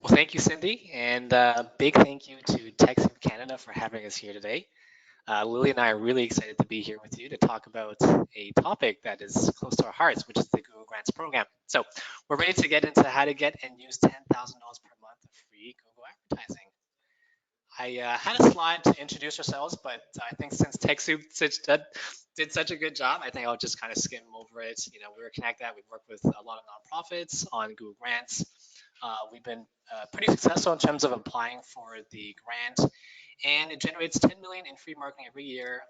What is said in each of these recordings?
Well, thank you, Cindy, and big thank you to Techsoup Canada for having us here today. Lily and I are really excited to be here with you to talk about a topic that is close to our hearts, which is the Google Grants program. So we're ready to get into how to get and use $10,000 per month of free Google advertising. I had a slide to introduce ourselves, but I think since TechSoup did such a good job, I think I'll just kind of skim over it. You know, we're ConnectAd. We've worked with a lot of nonprofits on Google Grants. We've been pretty successful in terms of applying for the grant, and it generates 10 million in free marketing every year,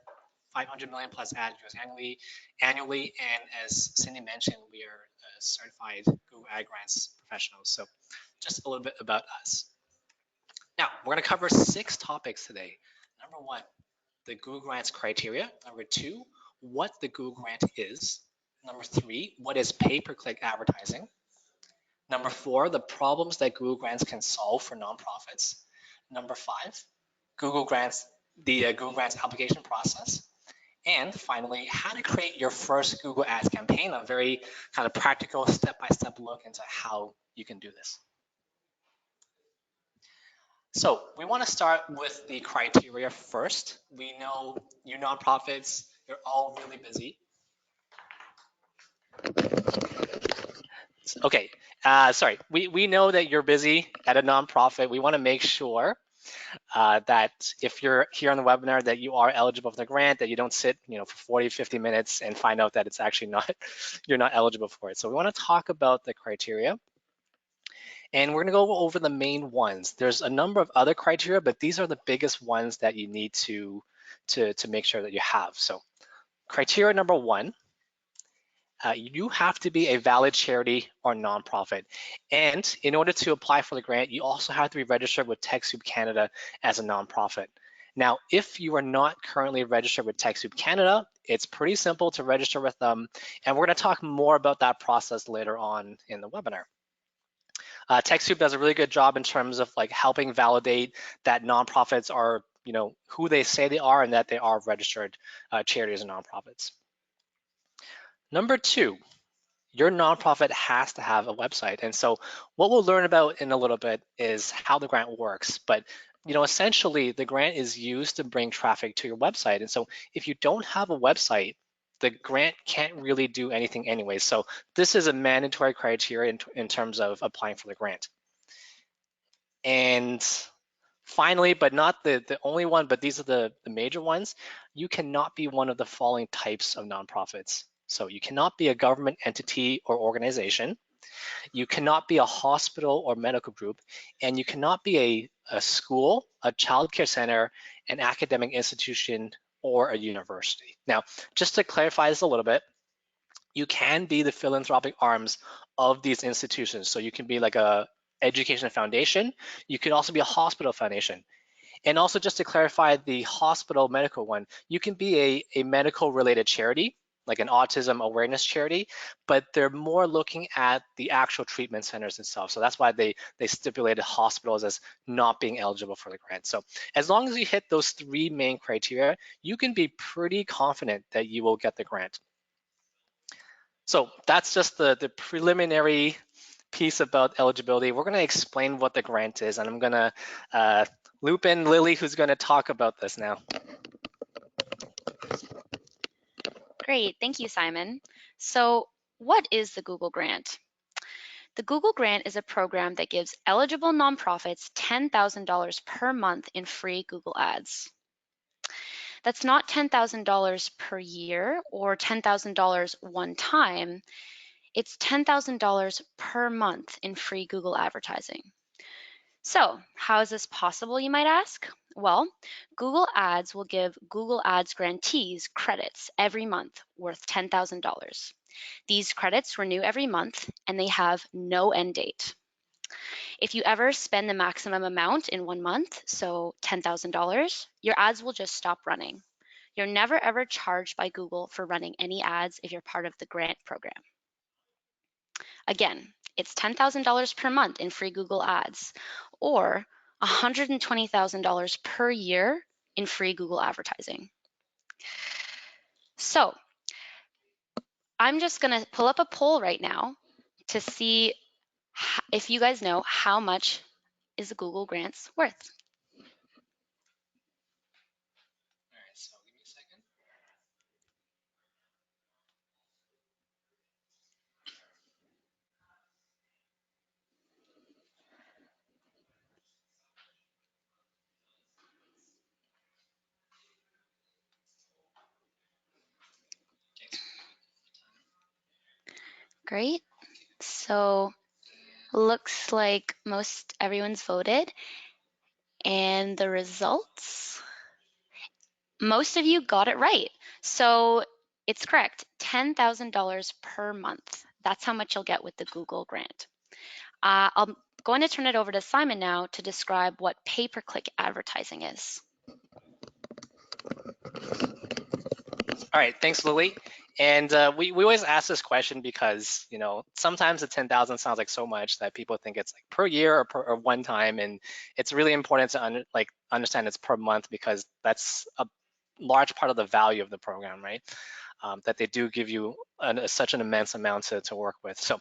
500 million plus ad views annually. And as Cindy mentioned, we are certified Google Ad Grants professionals. So just a little bit about us. Now, we're going to cover 6 topics today. Number 1, the Google Grants criteria. Number 2, what the Google Grant is. Number 3, what is pay-per-click advertising. Number 4, the problems that Google Grants can solve for nonprofits. Number 5, Google Grants, the Google Grants application process. And finally, how to create your first Google Ads campaign, a very kind of practical step-by-step look into how you can do this. So we want to start with the criteria first. We know you nonprofits, you're all really busy. Okay, sorry. We know that you're busy at a nonprofit. We want to make sure that if you're here on the webinar that you are eligible for the grant, that you don't sit for 40, 50 minutes and find out that it's actually not, you're not eligible for it. So we want to talk about the criteria. And we're going to go over the main ones. There's a number of other criteria, but these are the biggest ones that you need to make sure that you have. So criteria number 1, you have to be a valid charity or nonprofit. And in order to apply for the grant, you also have to be registered with Techsoup Canada as a nonprofit. Now, if you are not currently registered with Techsoup Canada, it's pretty simple to register with them. And we're going to talk more about that process later on in the webinar. Techsoup does a really good job in terms of like helping validate that nonprofits are, who they say they are and that they are registered charities and nonprofits. Number 2, your nonprofit has to have a website. And so what we'll learn about in a little bit is how the grant works. But essentially the grant is used to bring traffic to your website. And so if you don't have a website, the grant can't really do anything anyway. So this is a mandatory criteria in terms of applying for the grant. And finally, but not the only one, but these are the major ones, you cannot be one of the following types of nonprofits. So you cannot be a government entity or organization, you cannot be a hospital or medical group, and you cannot be a school, a childcare center, an academic institution, or a university. Now, just to clarify this a little bit, you can be the philanthropic arms of these institutions. So you can be like a education foundation. You could also be a hospital foundation. And also just to clarify the hospital medical one, you can be a medical related charity, like an autism awareness charity, but they're more looking at the actual treatment centers itself. So that's why they stipulated hospitals as not being eligible for the grant. So as long as you hit those 3 main criteria, you can be pretty confident that you will get the grant. So that's just the preliminary piece about eligibility. We're going to explain what the grant is, and I'm going to loop in Lily, who's going to talk about this now. Great, thank you, Simon. So what is the Google Grant? The Google Grant is a program that gives eligible nonprofits $10,000 per month in free Google Ads. That's not $10,000 per year or $10,000 one time. It's $10,000 per month in free Google advertising. So how is this possible, you might ask? Well, Google Ads will give Google Ads grantees credits every month worth $10,000. These credits renew every month and they have no end date. If you ever spend the maximum amount in 1 month, so $10,000, your ads will just stop running. You're never ever charged by Google for running any ads if you're part of the grant program. Again, it's $10,000 per month in free Google Ads, or $120,000 per year in free Google advertising. So I'm just going to pull up a poll right now to see if you guys know how much is the Google grants worth? All right, so give me a second. Great. So looks like most everyone's voted. And the results, most of you got it right. So it's correct, $10,000 per month. That's how much you'll get with the Google grant. I'm going to turn it over to Simon now to describe what pay-per-click advertising is. All right, thanks, Lily. And we always ask this question because, you know, sometimes the 10,000 sounds like so much that people think it's like per year or one time, and it's really important to understand it's per month because that's a large part of the value of the program, right? That they do give you such an immense amount to work with. So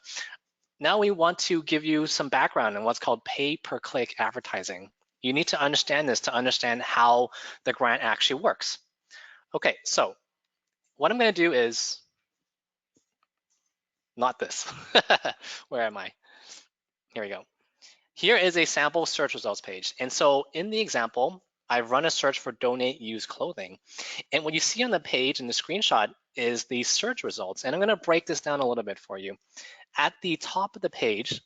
now we want to give you some background on what's called pay-per-click advertising. You need to understand this to understand how the grant actually works. Okay, so what I'm going to do is not this. Where am I? Here we go. Here is a sample search results page. And so in the example, I've run a search for donate used clothing. And what you see on the page in the screenshot is the search results. And I'm going to break this down a little bit for you. At the top of the page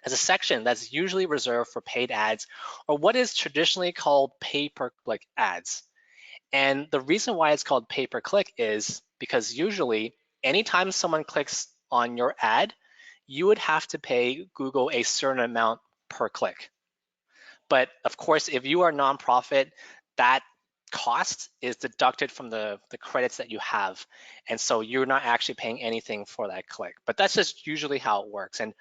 is a section that's usually reserved for paid ads or what is traditionally called pay-per-click ads. And the reason why it's called pay-per-click is because usually anytime someone clicks on your ad, you would have to pay Google a certain amount per click. But of course, if you are a nonprofit, that cost is deducted from the credits that you have. And so you're not actually paying anything for that click. But that's just usually how it works. And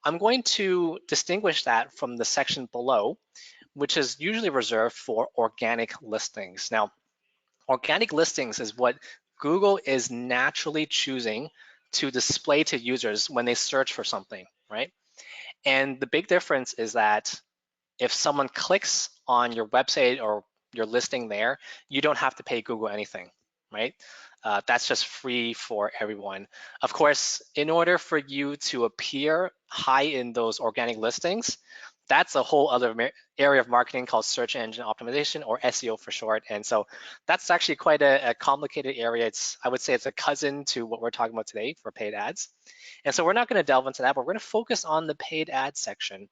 I'm going to distinguish that from the section below, which is usually reserved for organic listings. Now, organic listings is what Google is naturally choosing to display to users when they search for something, right? And the big difference is that if someone clicks on your website or your listing there, you don't have to pay Google anything, right? That's just free for everyone. Of course, in order for you to appear high in those organic listings, that's a whole other area of marketing called search engine optimization, or SEO for short. And so that's actually quite a complicated area. I would say it's a cousin to what we're talking about today for paid ads. And so we're not going to delve into that, but we're going to focus on the paid ad section.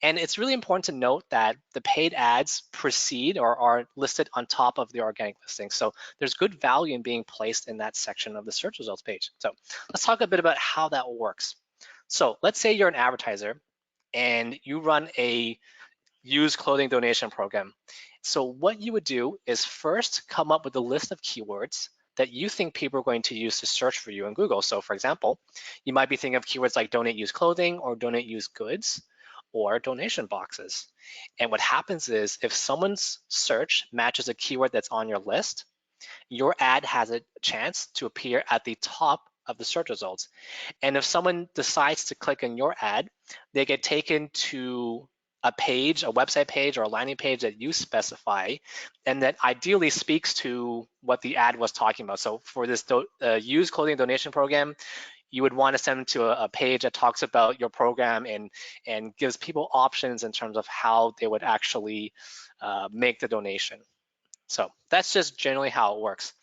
And it's really important to note that the paid ads precede or are listed on top of the organic listing. So there's good value in being placed in that section of the search results page. So let's talk a bit about how that works. So let's say you're an advertiser and you run a used clothing donation program. So what you would do is first come up with a list of keywords that you think people are going to use to search for you in Google. So for example, you might be thinking of keywords like donate used clothing or donate used goods or donation boxes. And what happens is if someone's search matches a keyword that's on your list, your ad has a chance to appear at the top of the search results. And if someone decides to click on your ad, they get taken to a page, a website page or a landing page that you specify, and that ideally speaks to what the ad was talking about. So for this used clothing donation program, you would want to send them to a page that talks about your program and gives people options in terms of how they would actually make the donation. So that's just generally how it works.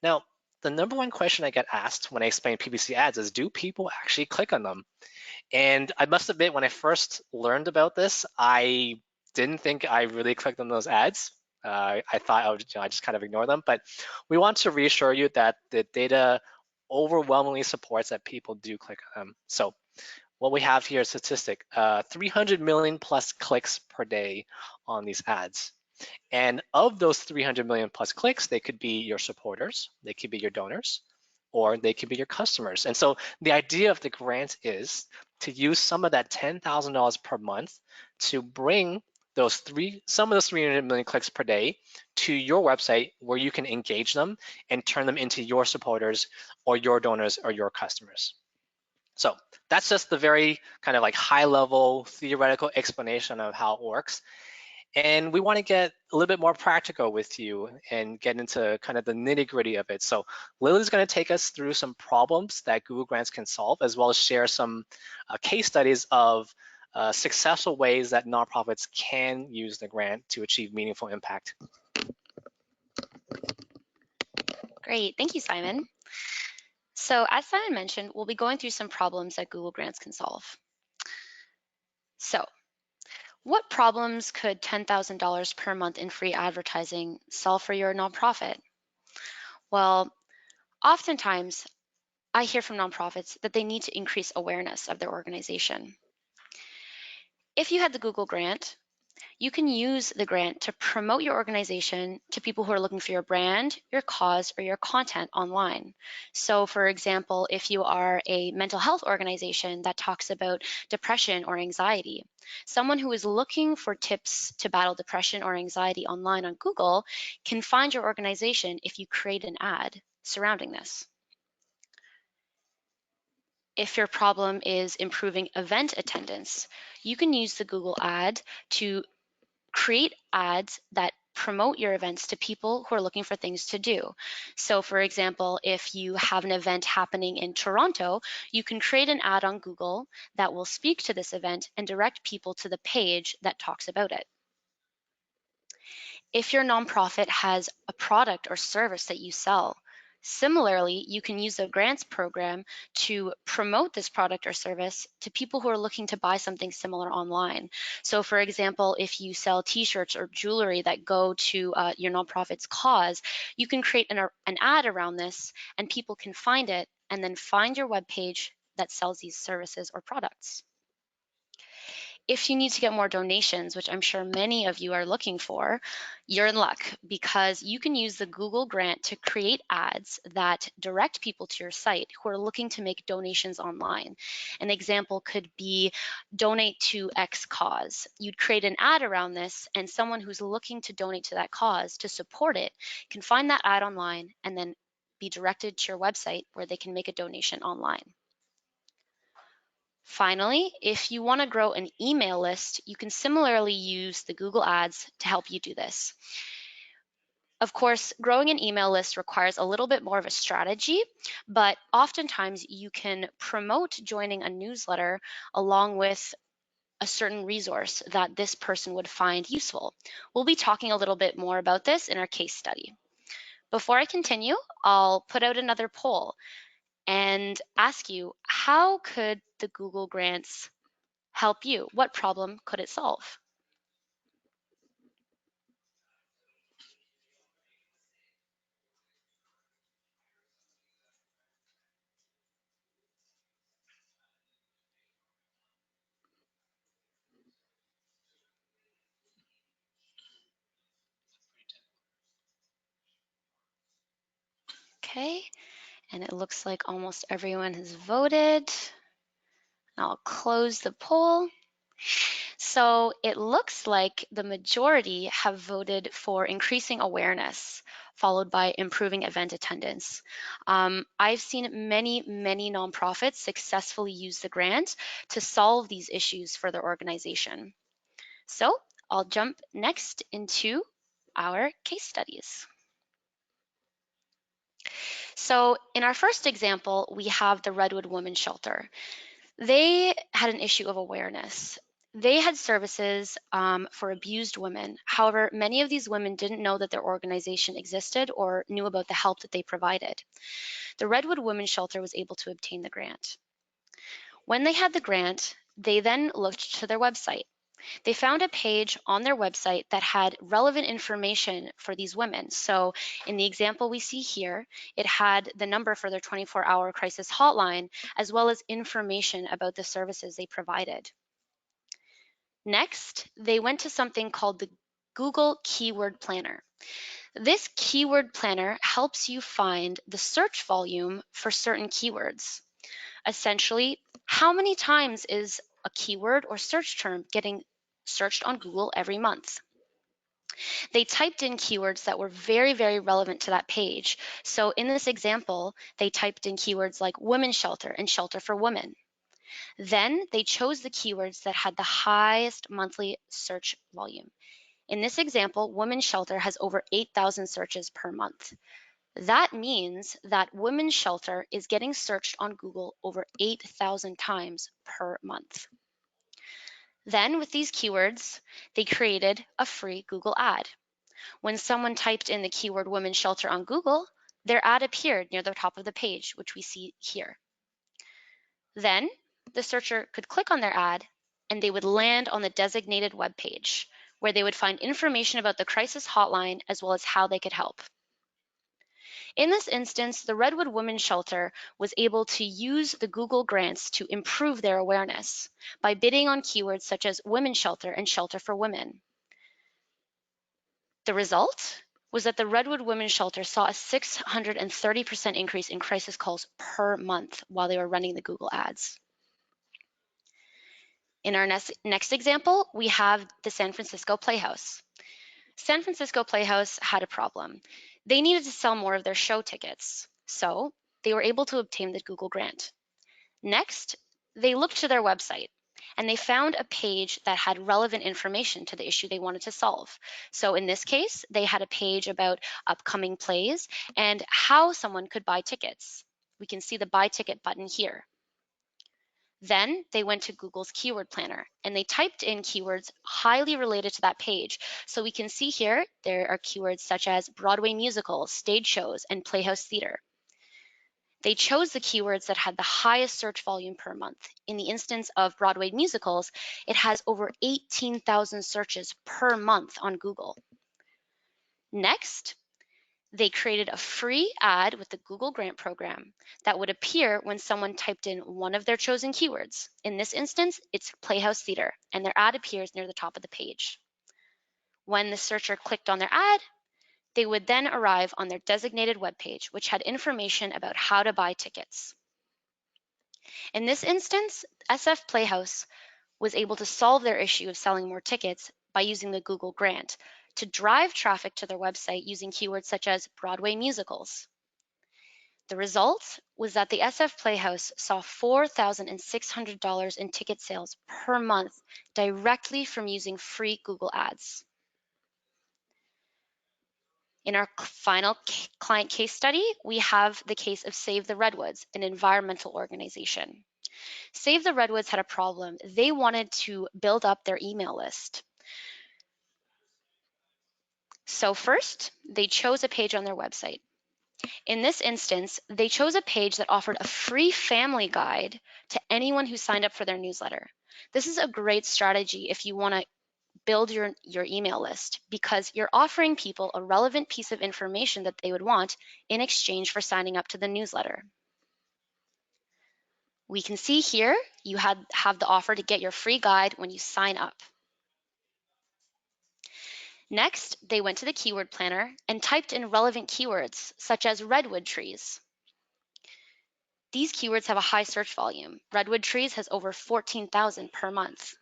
Now, the number one question I get asked when I explain PPC ads is, do people actually click on them? And I must admit, when I first learned about this, I didn't think I really clicked on those ads. I thought I just kind of ignore them. But we want to reassure you that the data overwhelmingly supports that people do click on them. So what we have here is a statistic, 300 million plus clicks per day on these ads. And of those 300 million plus clicks, they could be your supporters, they could be your donors, or they could be your customers. And so the idea of the grant is to use some of that $10,000 per month to bring some of those 300 million clicks per day to your website where you can engage them and turn them into your supporters or your donors or your customers. So that's just the very kind of like high level theoretical explanation of how it works. And we want to get a little bit more practical with you and get into kind of the nitty gritty of it. So Lily's going to take us through some problems that Google Grants can solve, as well as share some case studies of successful ways that nonprofits can use the grant to achieve meaningful impact. Great, thank you, Simon. So as Simon mentioned, we'll be going through some problems that Google Grants can solve. So what problems could $10,000 per month in free advertising solve for your nonprofit? Well, oftentimes I hear from nonprofits that they need to increase awareness of their organization. If you had the Google grant, you can use the grant to promote your organization to people who are looking for your brand, your cause, or your content online. So for example, if you are a mental health organization that talks about depression or anxiety, someone who is looking for tips to battle depression or anxiety online on Google can find your organization if you create an ad surrounding this. If your problem is improving event attendance, you can use the Google ad to create ads that promote your events to people who are looking for things to do. So for example, if you have an event happening in Toronto, you can create an ad on Google that will speak to this event and direct people to the page that talks about it. If your nonprofit has a product or service that you sell, similarly, you can use the grants program to promote this product or service to people who are looking to buy something similar online. So for example, if you sell t-shirts or jewelry that go to your nonprofit's cause, you can create an ad around this and people can find it and then find your webpage that sells these services or products. If you need to get more donations, which I'm sure many of you are looking for, you're in luck because you can use the Google grant to create ads that direct people to your site who are looking to make donations online. An example could be donate to X cause. You'd create an ad around this and someone who's looking to donate to that cause to support it can find that ad online and then be directed to your website where they can make a donation online. Finally, if you want to grow an email list, you can similarly use the Google Ads to help you do this. Of course, growing an email list requires a little bit more of a strategy, but oftentimes you can promote joining a newsletter along with a certain resource that this person would find useful. We'll be talking a little bit more about this in our case study. Before I continue, I'll put out another poll and ask you, how could the Google Grants help you? What problem could it solve? Okay, and it looks like almost everyone has voted. I'll close the poll. So it looks like the majority have voted for increasing awareness, followed by improving event attendance. I've seen many nonprofits successfully use the grant to solve these issues for their organization. So I'll jump next into our case studies. So in our first example, we have the Redwood Women's Shelter. They had an issue of awareness. They had services for abused women. However, many of these women didn't know that their organization existed or knew about the help that they provided. The Redwood Women's Shelter was able to obtain the grant. When they had the grant, they then looked to their website. They found a page on their website that had relevant information for these women. So in the example we see here, it had the number for their 24-hour crisis hotline, as well as information about the services they provided. Next, they went to something called the Google Keyword Planner. This keyword planner helps you find the search volume for certain keywords. Essentially, how many times is a keyword or search term getting searched on Google every month? They typed in keywords that were very relevant to that page. So in this example, they typed in keywords like women's shelter and shelter for women. Then they chose the keywords that had the highest monthly search volume. In this example, women's shelter has over 8,000 searches per month. That means that women's shelter is getting searched on Google over 8,000 times per month. Then with these keywords, they created a free Google ad. When someone typed in the keyword women's shelter on Google, their ad appeared near the top of the page, which we see here. Then the searcher could click on their ad and they would land on the designated web page where they would find information about the crisis hotline as well as how they could help. In this instance, the Redwood Women's Shelter was able to use the Google grants to improve their awareness by bidding on keywords such as women's shelter and shelter for women. The result was that the Redwood Women's Shelter saw a 630% increase in crisis calls per month while they were running the Google ads. In our next example, we have the San Francisco Playhouse. San Francisco Playhouse had a problem. They needed to sell more of their show tickets, so they were able to obtain the Google grant. Next, they looked to their website and they found a page that had relevant information to the issue they wanted to solve. So in this case, they had a page about upcoming plays and how someone could buy tickets. We can see the buy ticket button here. Then they went to Google's keyword planner and they typed in keywords highly related to that page. So we can see here, there are keywords such as Broadway musicals, stage shows, and playhouse theater. They chose the keywords that had the highest search volume per month. In the instance of Broadway musicals, it has over 18,000 searches per month on Google. Next, they created a free ad with the Google Grant program that would appear when someone typed in one of their chosen keywords. In this instance, it's Playhouse Theater, and their ad appears near the top of the page. When the searcher clicked on their ad, they would then arrive on their designated webpage, which had information about how to buy tickets. In this instance, SF Playhouse was able to solve their issue of selling more tickets by using the Google Grant to drive traffic to their website using keywords such as Broadway musicals. The result was that the SF Playhouse saw $4,600 in ticket sales per month directly from using free Google ads. In our final client case study, we have the case of Save the Redwoods, an environmental organization. Save the Redwoods had a problem. They wanted to build up their email list. So first, they chose a page on their website. In this instance, they chose a page that offered a free family guide to anyone who signed up for their newsletter. This is a great strategy if you want to build your email list because you're offering people a relevant piece of information that they would want in exchange for signing up to the newsletter. We can see here you have the offer to get your free guide when you sign up. Next, they went to the keyword planner and typed in relevant keywords such as redwood trees. These keywords have a high search volume. Redwood trees has over 14,000 per month.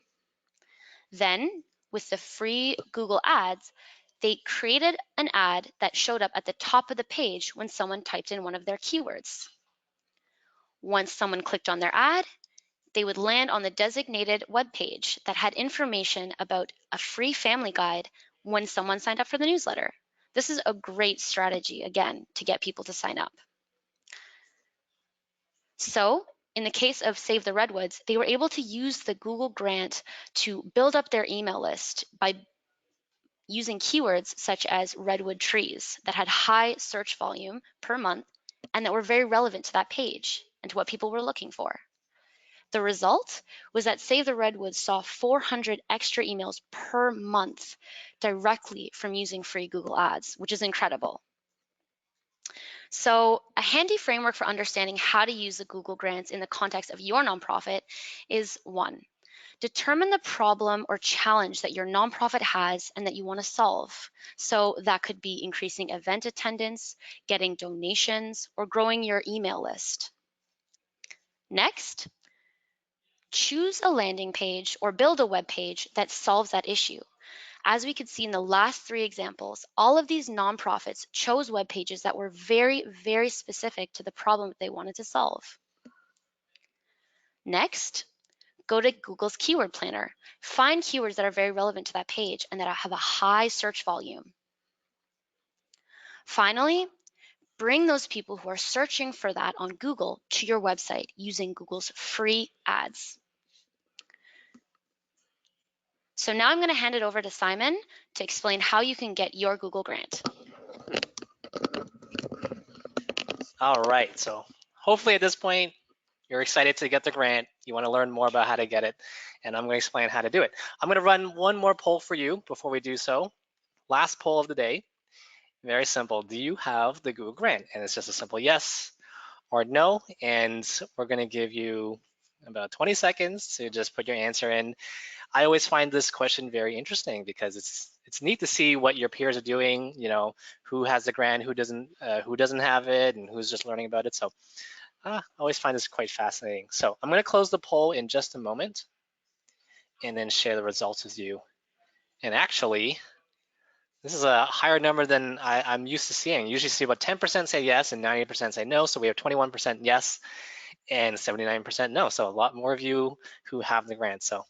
Then, with the free Google ads, they created an ad that showed up at the top of the page when someone typed in one of their keywords. Once someone clicked on their ad, they would land on the designated web page that had information about a free family guide when someone signed up for the newsletter. This is a great strategy, again, to get people to sign up. So in the case of Save the Redwoods, they were able to use the Google grant to build up their email list by using keywords such as redwood trees that had high search volume per month and that were very relevant to that page and to what people were looking for. The result was that Save the Redwoods saw 400 extra emails per month directly from using free Google ads, which is incredible. So a handy framework for understanding how to use the Google grants in the context of your nonprofit is 1, determine the problem or challenge that your nonprofit has and that you want to solve. So that could be increasing event attendance, getting donations, or growing your email list. Next, choose a landing page or build a web page that solves that issue. As we could see in the last 3 examples, all of these nonprofits chose web pages that were very, very specific to the problem that they wanted to solve. Next, go to Google's Keyword Planner. Find keywords that are very relevant to that page and that have a high search volume. Finally, bring those people who are searching for that on Google to your website using Google's free ads. So now I'm going to hand it over to Simon to explain how you can get your Google grant. All right, so hopefully at this point, you're excited to get the grant. You want to learn more about how to get it, and I'm going to explain how to do it. I'm going to run one more poll for you before we do so. Last poll of the day. Very simple. Do you have the Google grant? And it's just a simple yes or no. And we're going to give you about 20 seconds to just put your answer in. I always find this question very interesting because it's neat to see what your peers are doing. You know, who has the grant, who doesn't have it, and who's just learning about it. So I always find this quite fascinating. So I'm going to close the poll in just a moment and then share the results with you. And actually, this is a higher number than I'm used to seeing. I usually see about 10% say yes and 90% say no. So we have 21% yes and 79% no. So a lot more of you who have the grant. So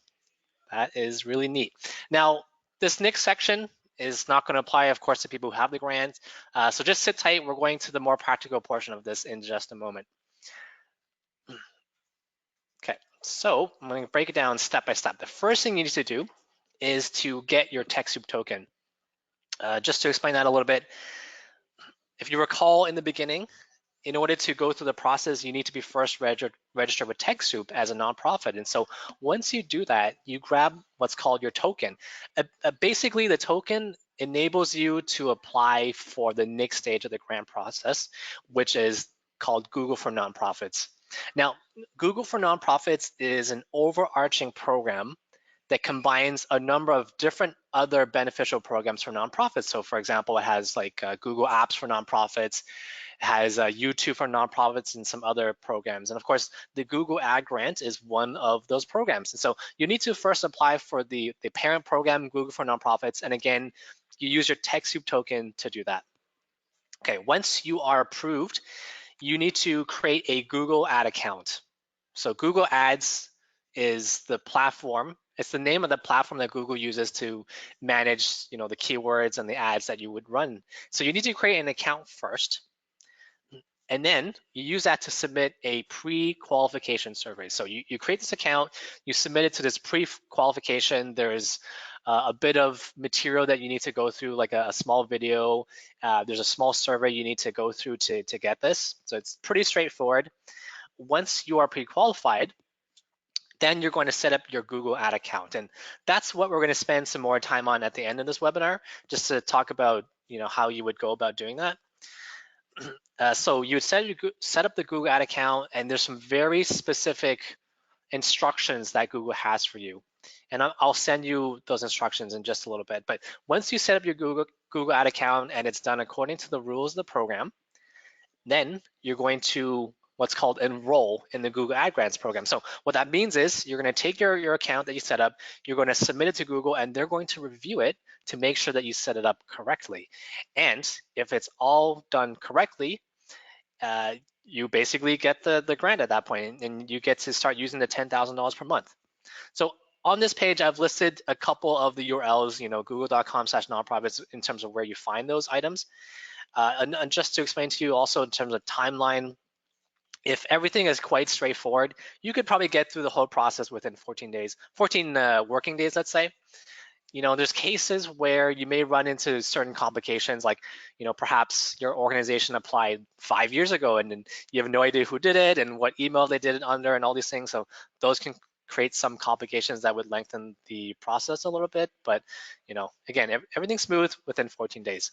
that is really neat. Now, this next section is not going to apply, of course, to people who have the grant. So just sit tight. We're going to the more practical portion of this in just a moment. Okay, so I'm going to break it down step by step. The first thing you need to do is to get your Techsoup token. Just to explain that a little bit, if you recall in the beginning, in order to go through the process, you need to be first registered with Techsoup as a nonprofit. And so once you do that, you grab what's called your token. Basically, the token enables you to apply for the next stage of the grant process, which is called Google for Nonprofits. Now, Google for Nonprofits is an overarching program that combines a number of different other beneficial programs for nonprofits. So for example, it has like Google Apps for nonprofits, has YouTube for nonprofits and some other programs. And of course, the Google Ad Grant is one of those programs. And so you need to first apply for the parent program, Google for Nonprofits. And again, you use your Techsoup token to do that. Okay, once you are approved, you need to create a Google Ad account. So Google Ads is the platform. It's the name of the platform that Google uses to manage, the keywords and the ads that you would run. So you need to create an account first. And then you use that to submit a pre-qualification survey. So you create this account, you submit it to this pre-qualification. There's a bit of material that you need to go through, like a small video. There's a small survey you need to go through to get this. So it's pretty straightforward. Once you are pre-qualified, then you're going to set up your Google Ad account. And that's what we're going to spend some more time on at the end of this webinar, just to talk about how you would go about doing that. So you would set up the Google Ad account, and there's some very specific instructions that Google has for you. And I'll send you those instructions in just a little bit. But once you set up your Google Ad account and it's done according to the rules of the program, then you're going to what's called enroll in the Google Ad Grants program. So what that means is you're going to take your account that you set up, you're going to submit it to Google, and they're going to review it to make sure that you set it up correctly. And if it's all done correctly, you basically get the grant at that point, and you get to start using the $10,000 per month. So on this page, I've listed a couple of the URLs, google.com/nonprofits in terms of where you find those items. And just to explain to you also in terms of timeline, if everything is quite straightforward, you could probably get through the whole process within 14 working days, let's say. There's cases where you may run into certain complications, like, perhaps your organization applied 5 years ago and then you have no idea who did it and what email they did it under and all these things. So those can create some complications that would lengthen the process a little bit. But, again, everything's smooth within 14 days.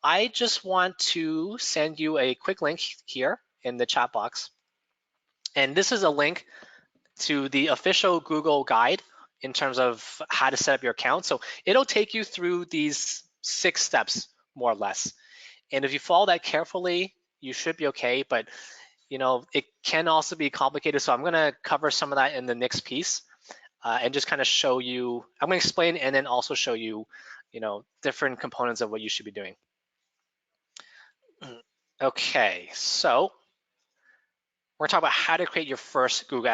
I just want to send you a quick link here in the chat box. And this is a link to the official Google guide in terms of how to set up your account. So it'll take you through these 6 steps, more or less. And if you follow that carefully, you should be okay. But it can also be complicated. So I'm going to cover some of that in the next piece and just kind of show you. I'm going to explain and then also show you, different components of what you should be doing. Okay, so We're talking about how to create your first Google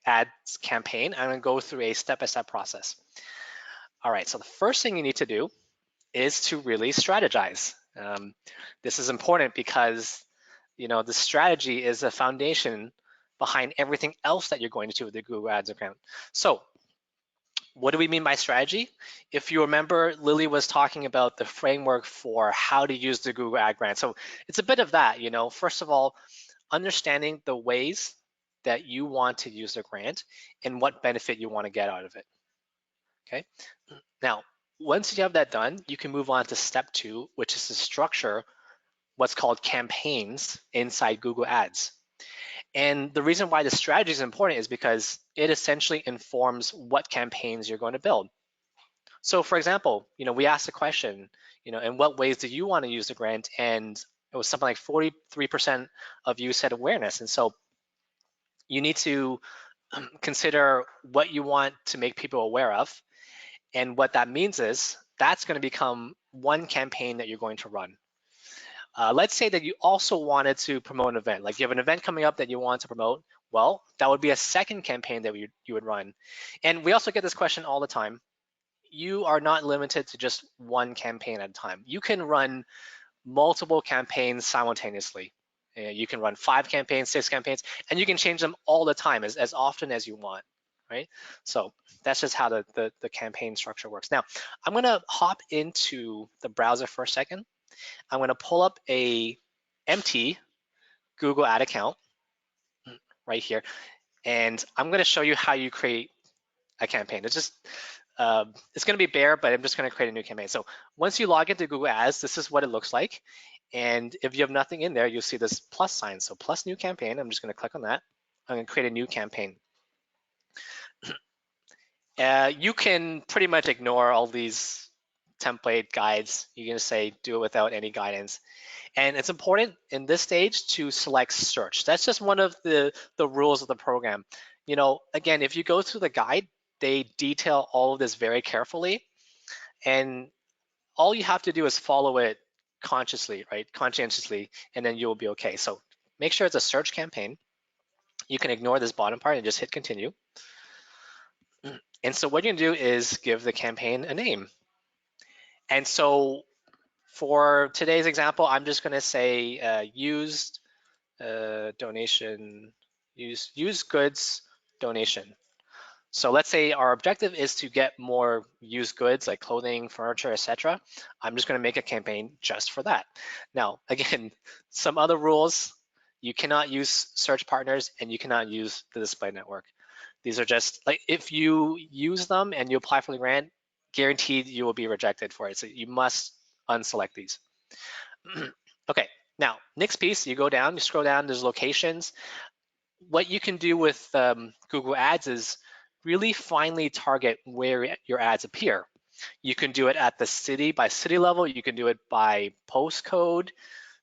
Ads campaign. I'm going to go through a step-by-step process. All right, so the first thing you need to do is to really strategize. This is important because the strategy is the foundation behind everything else that you're going to do with the Google Ads account. So what do we mean by strategy? If you remember, Lily was talking about the framework for how to use the Google Ad Grant. So it's a bit of that, First of all, understanding the ways that you want to use the grant and what benefit you want to get out of it. Okay. Now, once you have that done, you can move on to step 2, which is to structure what's called campaigns inside Google Ads. And the reason why the strategy is important is because it essentially informs what campaigns you're going to build. So for example, we asked the question, in what ways do you want to use the grant? And it was something like 43% of you said awareness. And so you need to consider what you want to make people aware of. And what that means is that's going to become one campaign that you're going to run. Let's say that you also wanted to promote an event, like you have an event coming up that you want to promote. Well, that would be a second campaign that you would run. And we also get this question all the time. You are not limited to just one campaign at a time. You can run multiple campaigns simultaneously. You can run 5 campaigns, 6 campaigns, and you can change them all the time as often as you want, right? So that's just how the campaign structure works. Now, I'm gonna hop into the browser for a second. I'm gonna pull up a empty Google Ad account right here, and I'm gonna show you how you create a campaign. It's going to be bare, but I'm just going to create a new campaign. So once you log into Google Ads, this is what it looks like. And if you have nothing in there, you'll see this plus sign. So plus new campaign, I'm just going to click on that. I'm going to create a new campaign. You can pretty much ignore all these template guides. You can say do it without any guidance. And it's important in this stage to select search. That's just one of the rules of the program. Again, if you go through the guide, they detail all of this very carefully. And all you have to do is follow it consciously, right? Conscientiously, and then you'll be okay. So make sure it's a search campaign. You can ignore this bottom part and just hit continue. And so what you're gonna do is give the campaign a name. And so for today's example, I'm just gonna say used donation, used goods donation. So let's say our objective is to get more used goods like clothing, furniture, etc. I'm just going to make a campaign just for that. Now, again, some other rules: you cannot use search partners and you cannot use the display network. These are just like if you use them and you apply for the grant, guaranteed you will be rejected for it. So you must unselect these. Okay, now next piece, you go down, you scroll down, there's locations. What you can do with Google Ads is really finely target where your ads appear. You can do it at the city by city level. You can do it by postcode,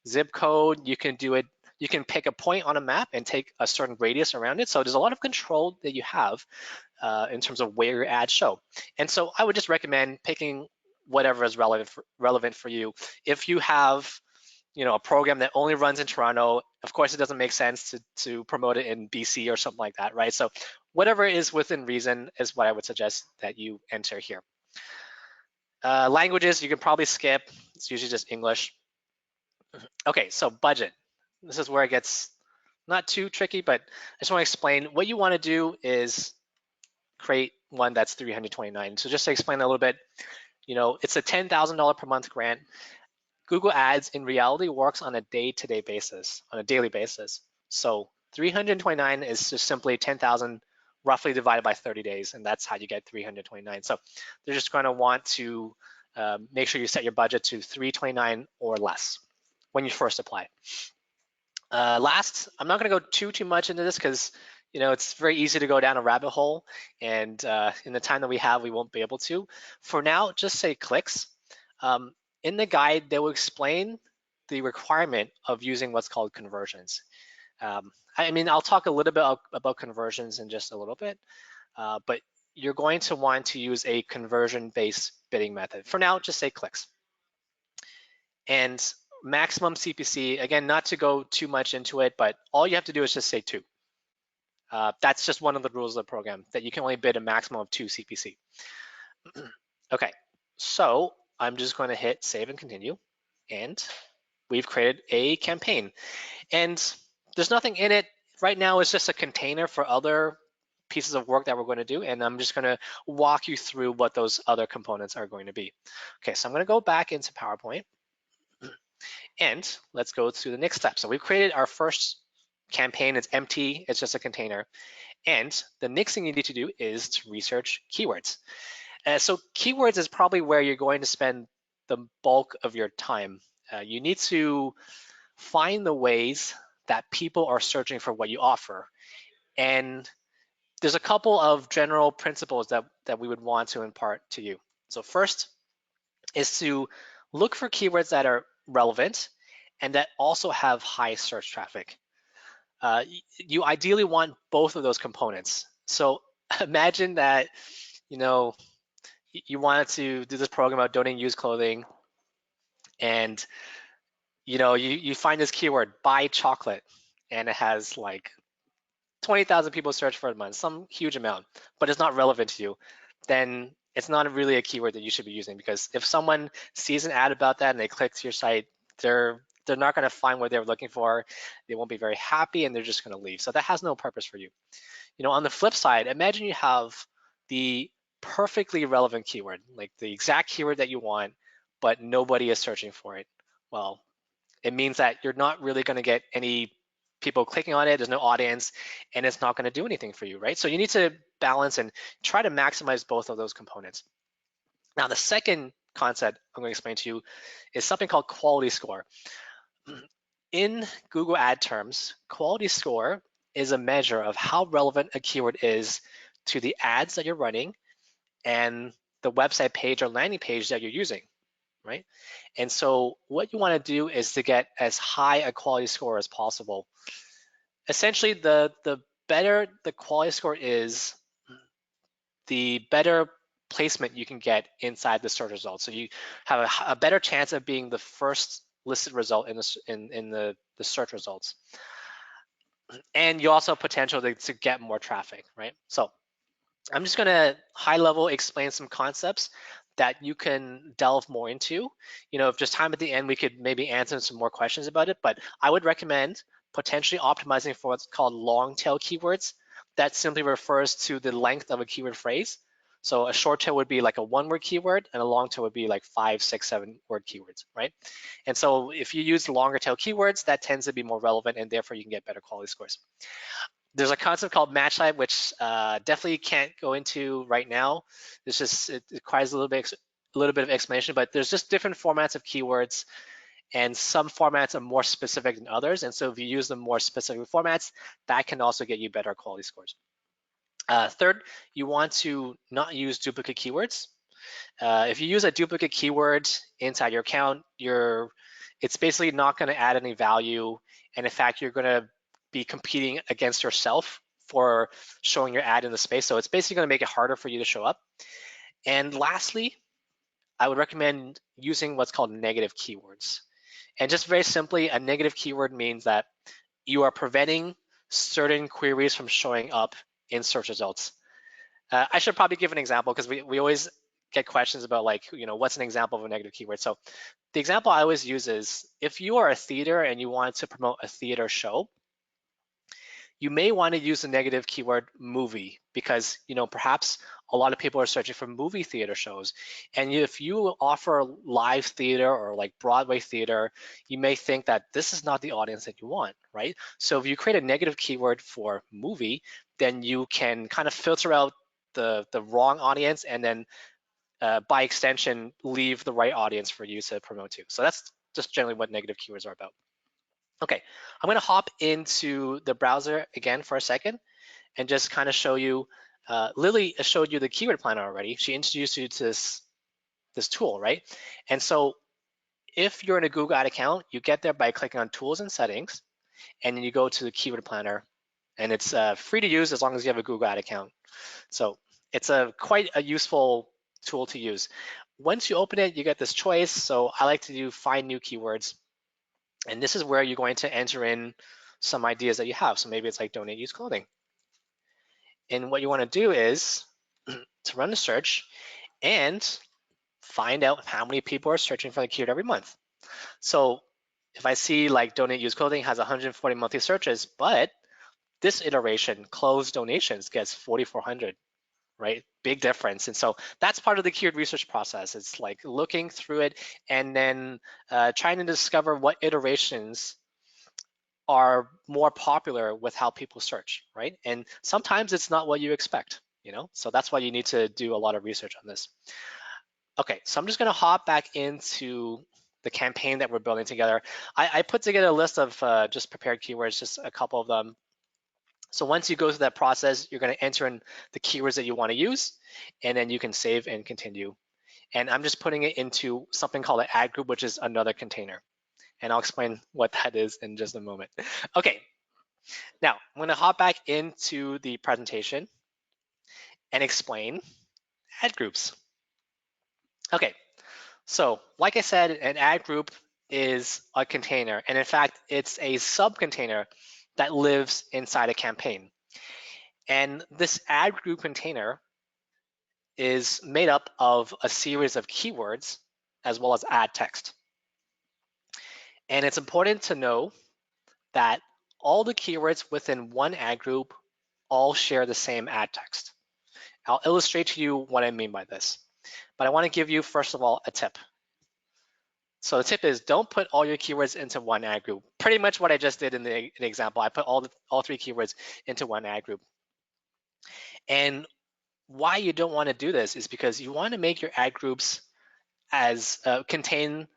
zip code. You can do it. You can pick a point on a map and take a certain radius around it. So there's a lot of control that you have in terms of where your ads show. And so I would just recommend picking whatever is relevant for you. If you have a program that only runs in Toronto, of course, it doesn't make sense to promote it in BC or something like that, right? So whatever is within reason is what I would suggest that you enter here. Languages, you can probably skip. It's usually just English. Okay, so budget. This is where it gets not too tricky, but I just want to explain what you want to do is create one that's $329. So just to explain a little bit, it's a $10,000 per month grant. Google Ads in reality works on a day-to-day basis, on a daily basis. So 329 is just simply 10,000 roughly divided by 30 days, and that's how you get 329. So they're just going to want to make sure you set your budget to 329 or less when you first apply. Last, I'm not going to go too much into this because it's very easy to go down a rabbit hole, and in the time that we have, we won't be able to. For now, just say clicks. In the guide, they will explain the requirement of using what's called conversions. I'll talk a little bit about conversions in just a little bit, but you're going to want to use a conversion-based bidding method. For now, just say clicks. And maximum CPC, again, not to go too much into it, but all you have to do is just say 2. That's just one of the rules of the program, that you can only bid a maximum of 2 CPC. Okay, so I'm just going to hit save and continue, and we've created a campaign. And there's nothing in it right now. It's just a container for other pieces of work that we're going to do, and I'm just going to walk you through what those other components are going to be. Okay, so I'm going to go back into PowerPoint, and let's go to the next step. So we've created our first campaign. It's empty. It's just a container. And the next thing you need to do is to research keywords. So keywords is probably where you're going to spend the bulk of your time. You need to find the ways that people are searching for what you offer. And there's a couple of general principles that we would want to impart to you. So first is to look for keywords that are relevant and that also have high search traffic. You ideally want both of those components. So imagine that, you wanted to do this program about donating used clothing, and you find this keyword, buy chocolate, and it has like 20,000 people search for it a month, some huge amount, but it's not relevant to you, then it's not really a keyword that you should be using, because if someone sees an ad about that and they click to your site, they're not going to find what they're looking for. They won't be very happy, and they're just going to leave. So that has no purpose for you. On the flip side, imagine you have the perfectly relevant keyword, like the exact keyword that you want, but nobody is searching for it. Well, it means that you're not really going to get any people clicking on it. There's no audience, and it's not going to do anything for you, right? So you need to balance and try to maximize both of those components. Now, the second concept I'm going to explain to you is something called quality score. In Google Ad terms, quality score is a measure of how relevant a keyword is to the ads that you're running and the website page or landing page that you're using, right? And so what you want to do is to get as high a quality score as possible. Essentially, the better the quality score is, the better placement you can get inside the search results. So you have a better chance of being the first listed result in the search results. And you also have potential to get more traffic, right? So I'm just going to high level explain some concepts that you can delve more into. If there's time at the end, we could maybe answer some more questions about it, but I would recommend potentially optimizing for what's called long tail keywords. That simply refers to the length of a keyword phrase. So a short tail would be like a 1-word keyword, and a long tail would be like 5, 6, 7-word keywords, right? And so if you use longer tail keywords, that tends to be more relevant, and therefore you can get better quality scores. There's a concept called match type, which definitely can't go into right now. It requires a little bit of explanation, but there's just different formats of keywords, and some formats are more specific than others. And so if you use the more specific formats, that can also get you better quality scores. Third, you want to not use duplicate keywords. If you use a duplicate keyword inside your account, it's basically not going to add any value. And in fact, you're going to be competing against yourself for showing your ad in the space. So it's basically going to make it harder for you to show up. And lastly, I would recommend using what's called negative keywords. And just very simply, a negative keyword means that you are preventing certain queries from showing up in search results. I should probably give an example, because we always get questions about, like, what's an example of a negative keyword. So the example I always use is, if you are a theater and you want to promote a theater show, you may want to use the negative keyword movie, because perhaps a lot of people are searching for movie theater shows. And if you offer live theater or like Broadway theater, you may think that this is not the audience that you want, right? So if you create a negative keyword for movie, then you can kind of filter out the wrong audience, and then by extension leave the right audience for you to promote to. So that's just generally what negative keywords are about. Okay, I'm going to hop into the browser again for a second and just kind of show you. Lily showed you the keyword planner already. She introduced you to this tool, right? And so if you're in a Google Ad account, you get there by clicking on Tools and Settings, and then you go to the keyword planner, and it's free to use as long as you have a Google Ad account. So it's quite a useful tool to use. Once you open it, you get this choice. So I like to do find new keywords. And this is where you're going to enter in some ideas that you have. So maybe it's like donate used clothing. And what you want to do is to run a search and find out how many people are searching for the keyword every month. So if I see like donate used clothing has 140 monthly searches, but this iteration, closed donations, gets 4,400, right? Big difference. And so that's part of the keyword research process. It's like looking through it and then trying to discover what iterations are more popular with how people search, right? And sometimes it's not what you expect, so that's why you need to do a lot of research on this. Okay, so I'm just gonna hop back into the campaign that we're building together. I put together a list of just prepared keywords, just a couple of them. So once you go through that process, you're gonna enter in the keywords that you wanna use, and then you can save and continue. And I'm just putting it into something called an ad group, which is another container. And I'll explain what that is in just a moment. Okay, now I'm gonna hop back into the presentation and explain ad groups. Okay, so like I said, an ad group is a container, and in fact, it's a subcontainer that lives inside a campaign. And this ad group container is made up of a series of keywords as well as ad text. And it's important to know that all the keywords within one ad group all share the same ad text. I'll illustrate to you what I mean by this. But I want to give you, first of all, a tip. So the tip is don't put all your keywords into one ad group. Pretty much what I just did in the example. I put all three keywords into one ad group. And why you don't want to do this is because you want to make your ad groups as contain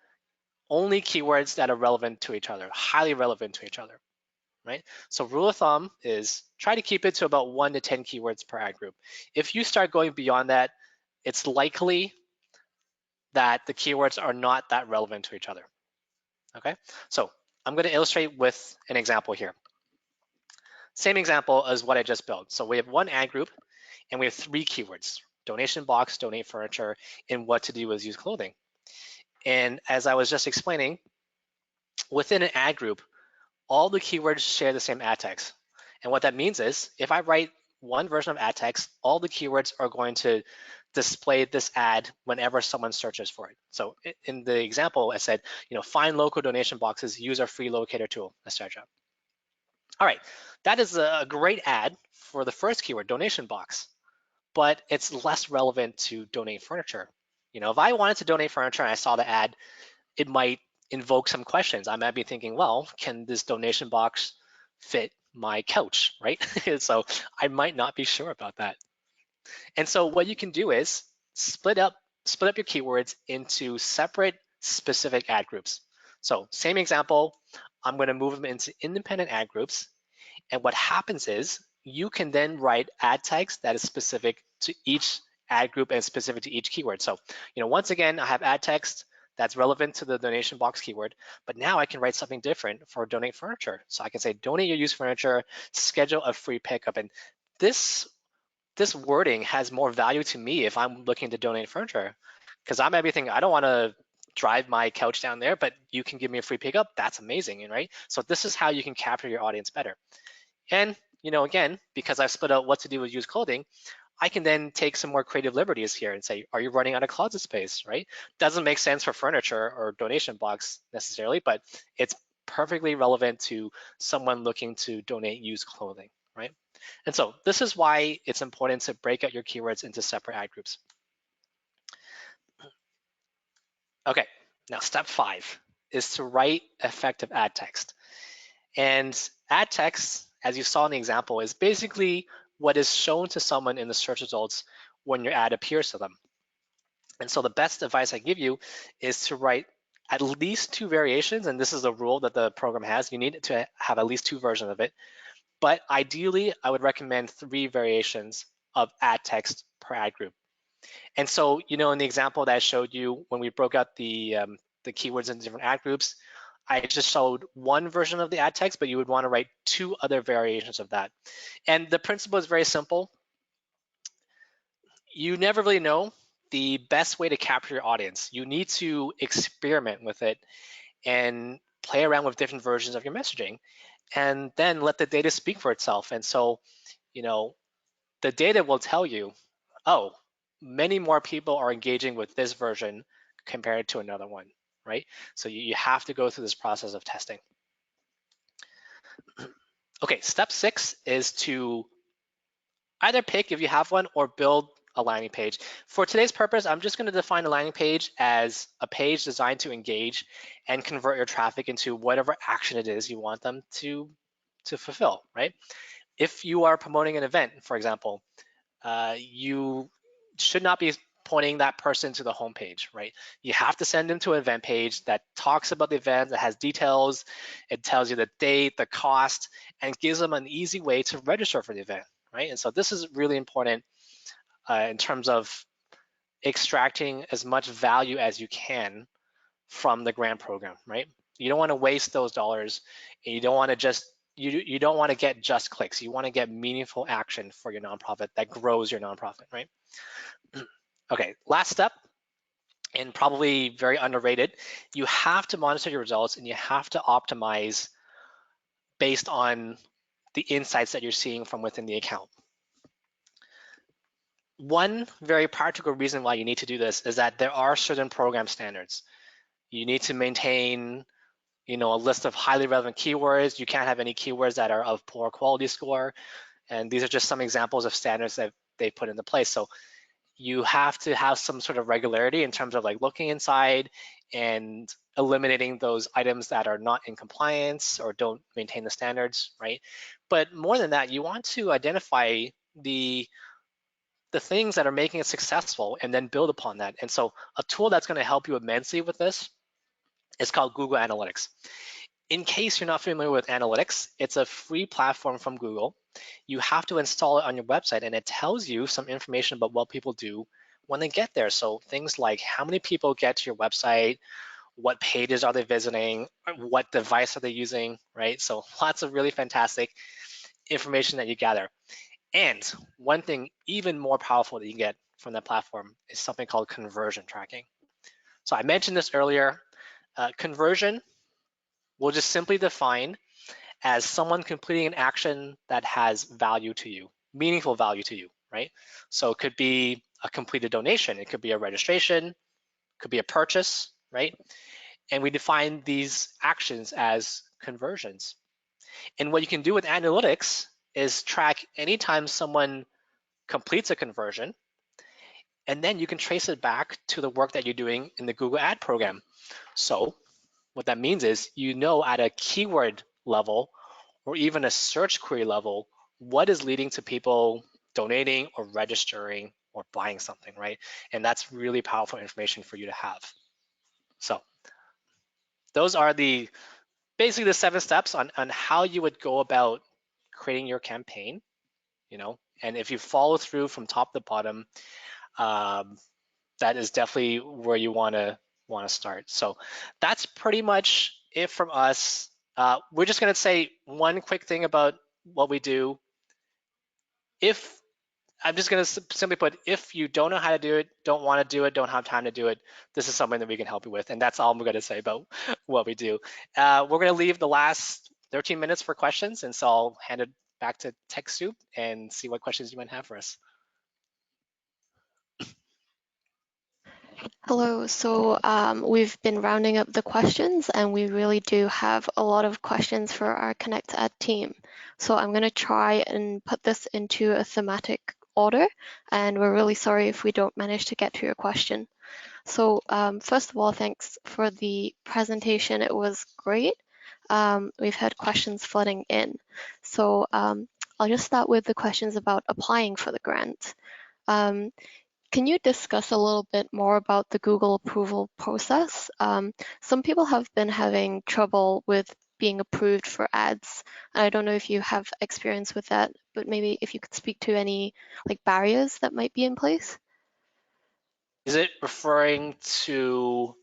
only keywords that are relevant to each other, highly relevant to each other, right? So rule of thumb is try to keep it to about 1 to 10 keywords per ad group. If you start going beyond that, it's likely that the keywords are not that relevant to each other. Okay, so I'm going to illustrate with an example here. Same example as what I just built. So we have one ad group and we have 3 keywords: donation box, donate furniture, and what to do with used clothing. And as I was just explaining, within an ad group, all the keywords share the same ad text. And what that means is if I write one version of ad text, all the keywords are going to display this ad whenever someone searches for it. So in the example, I said, find local donation boxes, use our free locator tool, etc. All right, that is a great ad for the first keyword, donation box, but it's less relevant to donate furniture. If I wanted to donate furniture and I saw the ad, it might invoke some questions. I might be thinking, well, can this donation box fit my couch, right? So I might not be sure about that. And so what you can do is split up your keywords into separate specific ad groups. So same example, I'm going to move them into independent ad groups. And what happens is you can then write ad text that is specific to each ad group and specific to each keyword. So, once again, I have ad text that's relevant to the donation box keyword, but now I can write something different for donate furniture. So I can say donate your used furniture, schedule a free pickup. And this wording has more value to me if I'm looking to donate furniture, because I might be thinking, I don't want to drive my couch down there, but you can give me a free pickup. That's amazing, right? So this is how you can capture your audience better. And again, because I've split out what to do with used clothing, I can then take some more creative liberties here and say, are you running out of closet space, right? Doesn't make sense for furniture or donation box necessarily, but it's perfectly relevant to someone looking to donate used clothing, right? And so this is why it's important to break out your keywords into separate ad groups. Okay, now step 5 is to write effective ad text. And ad text, as you saw in the example, is basically what is shown to someone in the search results when your ad appears to them. And so the best advice I give you is to write at least 2 variations, and this is a rule that the program has. You need to have at least 2 versions of it. But ideally, I would recommend 3 variations of ad text per ad group. And so, in the example that I showed you when we broke out the keywords into different ad groups, I just showed one version of the ad text, but you would want to write 2 other variations of that. And the principle is very simple. You never really know the best way to capture your audience. You need to experiment with it and play around with different versions of your messaging, and then let the data speak for itself. And so, the data will tell you, oh, many more people are engaging with this version compared to another one, right? So you have to go through this process of testing. Okay, step 6 is to either pick, if you have one, or build a landing page. For today's purpose, I'm just going to define a landing page as a page designed to engage and convert your traffic into whatever action it is you want them to fulfill, right? If you are promoting an event, for example, you should not be pointing that person to the homepage, right? You have to send them to an event page that talks about the event, that has details, it tells you the date, the cost, and gives them an easy way to register for the event, right? And so this is really important in terms of extracting as much value as you can from the grant program, right? You don't want to waste those dollars, and you don't want to just you don't want to get just clicks. You want to get meaningful action for your nonprofit that grows your nonprofit, right? Okay, last step, and probably very underrated. You have to monitor your results, and you have to optimize based on the insights that you're seeing from within the account. One very practical reason why you need to do this is that there are certain program standards. You need to maintain a list of highly relevant keywords. You can't have any keywords that are of poor quality score. And these are just some examples of standards that they put into place. So you have to have some sort of regularity in terms of like looking inside and eliminating those items that are not in compliance or don't maintain the standards, right? But more than that, you want to identify the things that are making it successful and then build upon that. And so a tool that's going to help you immensely with this is called Google Analytics. In case you're not familiar with analytics, it's a free platform from Google. You have to install it on your website, and it tells you some information about what people do when they get there. So things like how many people get to your website, what pages are they visiting, what device are they using, right? So lots of really fantastic information that you gather. And one thing even more powerful that you can get from that platform is something called conversion tracking. So I mentioned this earlier. Conversion we'll just simply define as someone completing an action that has value to you, meaningful value to you, right? So it could be a completed donation, it could be a registration, it could be a purchase, right? And we define these actions as conversions. And what you can do with analytics is track anytime someone completes a conversion, and then you can trace it back to the work that you're doing in the Google Ad program. So what that means is at a keyword level or even a search query level, what is leading to people donating or registering or buying something, right? And that's really powerful information for you to have. So those are basically the 7 steps on how you would go about creating your campaign, and if you follow through from top to bottom, that is definitely where you want to start. So that's pretty much it from us. We're just going to say one quick thing about what we do. If I'm just going to simply put, if you don't know how to do it, don't want to do it, don't have time to do it, this is something that we can help you with. And that's all I'm going to say about what we do. We're going to leave the last 13 minutes for questions. And so I'll hand it back to Techsoup and see what questions you might have for us. Hello. So we've been rounding up the questions, and we really do have a lot of questions for our ConnectAd team. So I'm going to try and put this into a thematic order, and we're really sorry if we don't manage to get to your question. So first of all, thanks for the presentation. It was great. We've had questions flooding in. So I'll just start with the questions about applying for the grant. Can you discuss a little bit more about the Google approval process? Some people have been having trouble with being approved for ads. I don't know if you have experience with that, but maybe if you could speak to any barriers that might be in place. Is it referring to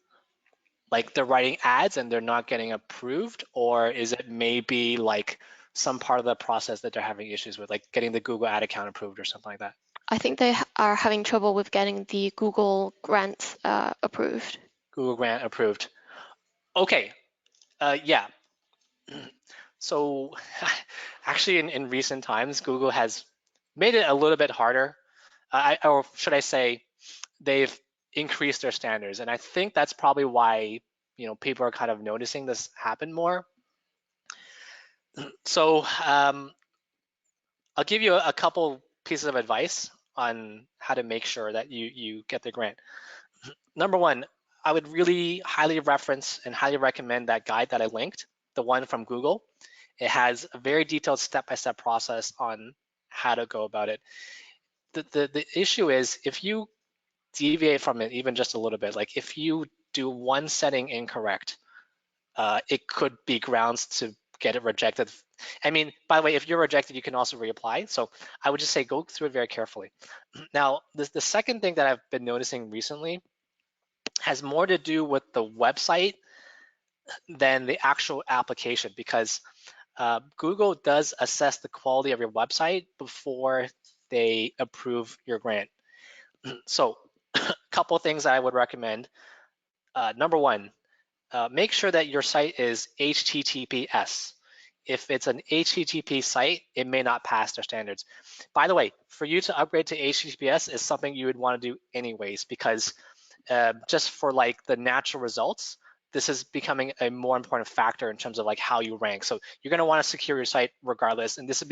they're writing ads and they're not getting approved, or is it maybe some part of the process that they're having issues with, like getting the Google ad account approved or something like that? I think they are having trouble with getting the Google grant approved. Google grant approved. Okay, Yeah. So actually, in recent times, Google has made it a little bit harder. Or should I say, they've increased their standards, and I think that's probably why people are kind of noticing this happen more. So I'll give you a couple pieces of advice on how to make sure that you get the grant. Number one, I would really highly reference and highly recommend that guide that I linked, the one from Google. It has a very detailed step-by-step process on how to go about it. The issue is if you deviate from it even just a little bit, like if you do one setting incorrect, it could be grounds to get it rejected. I mean, by the way, if you're rejected, you can also reapply. So I would just say go through it very carefully. Now, the second thing that I've been noticing recently has more to do with the website than the actual application, because Google does assess the quality of your website before they approve your grant. So a couple of things I would recommend. Number one, make sure that your site is HTTPS. If it's an HTTP site, it may not pass their standards. By the way, for you to upgrade to HTTPS is something you would want to do anyways, because just for like the natural results, this is becoming a more important factor in terms of like how you rank. So you're going to want to secure your site regardless, and this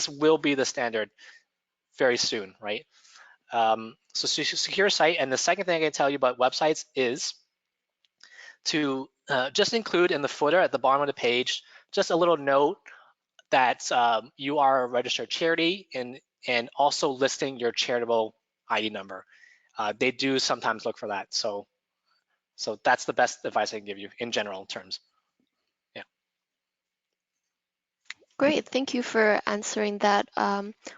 will be the standard very soon, right? So secure site. And the second thing I can tell you about websites is to just include in the footer at the bottom of the page just a little note that you are a registered charity, and also listing your charitable ID number. They do sometimes look for that. So that's the best advice I can give you in general terms. Yeah. Great, thank you for answering that.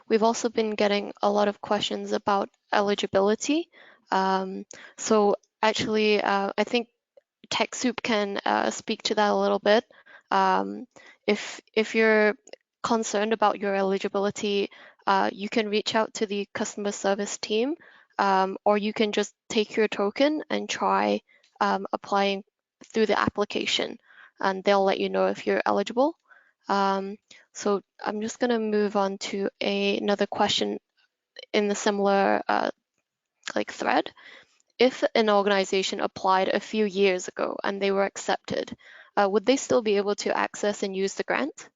We've also been getting a lot of questions about eligibility. So actually, I think Techsoup can speak to that a little bit. If you're concerned about your eligibility, you can reach out to the customer service team, or you can just take your token and try applying through the application, and they'll let you know if you're eligible. So I'm just going to move on to another question in the similar thread. If an organization applied a few years ago and they were accepted, would they still be able to access and use the grant?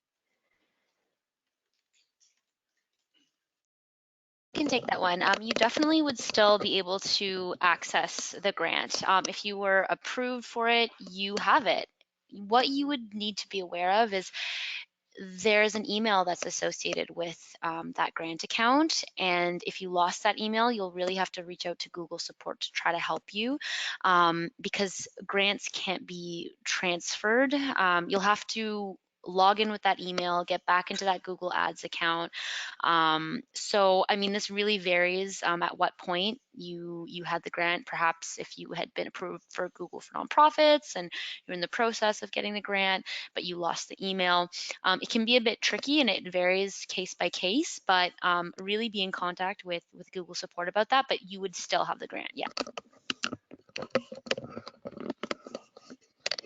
I can take that one. You definitely would still be able to access the grant. If you were approved for it, you have it. What you would need to be aware of is there's an email that's associated with that grant account. And if you lost that email, you'll really have to reach out to Google support to try to help you, because grants can't be transferred. You'll have to log in with that email, get back into that Google Ads account. So, I mean, this really varies at what point you had the grant. Perhaps if you had been approved for Google for Nonprofits and you're in the process of getting the grant, but you lost the email. It can be a bit tricky and it varies case by case, but really be in contact with Google support about that, but you would still have the grant, yeah.